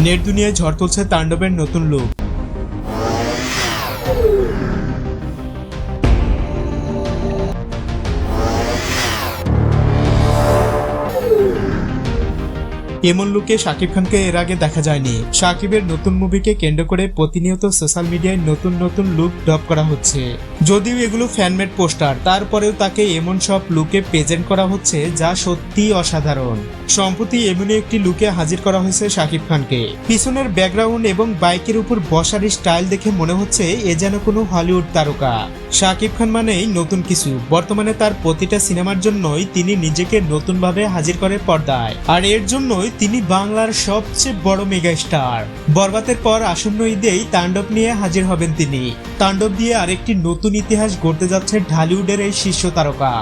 Net দুনিয়ায় ঝড় তুলছে তাণ্ডবের নতুন লুক। এমন লুকে শাকিব খানকে এর আগে দেখা যায়নি। শাকিবের নতুন মুভিকে কেন্দ্র করে প্রতিনিয়ত সোশ্যাল মিডিয়ায় নতুন নতুন লুক ড্রপ করা হচ্ছে। যদিও এগুলো ফ্যানমেড পোস্টার, তারপরেও তাকে এমন সব লুকে প্রেজেন্ট করা হচ্ছে যা সত্যি অসাধারণ। সম্প্রতি এমনই একটি লুকে হাজির করা হয়েছে শাকিব খানকে। পিছনের ব্যাকগ্রাউন্ড এবং বাইকের উপর বসার স্টাইল দেখে মনে হচ্ছে এ যেন কোনো হলিউড তারকা। শাকিব খান মানেই নতুন কিছু। বর্তমানে তার প্রতিটা সিনেমার জন্যই তিনি নিজেকে নতুনভাবে হাজির করে পর্দায়, আর এর জন্যই তিনি বাংলার সবচেয়ে বড় মেগা স্টার। বরবাদের পর আসন্ন ঈদেই তাণ্ডব নিয়ে হাজির হবেন তিনি। তাণ্ডব দিয়ে আরেকটি নতুন ইতিহাস গড়তে যাচ্ছে ঢালিউডের এই শীর্ষ তারকা।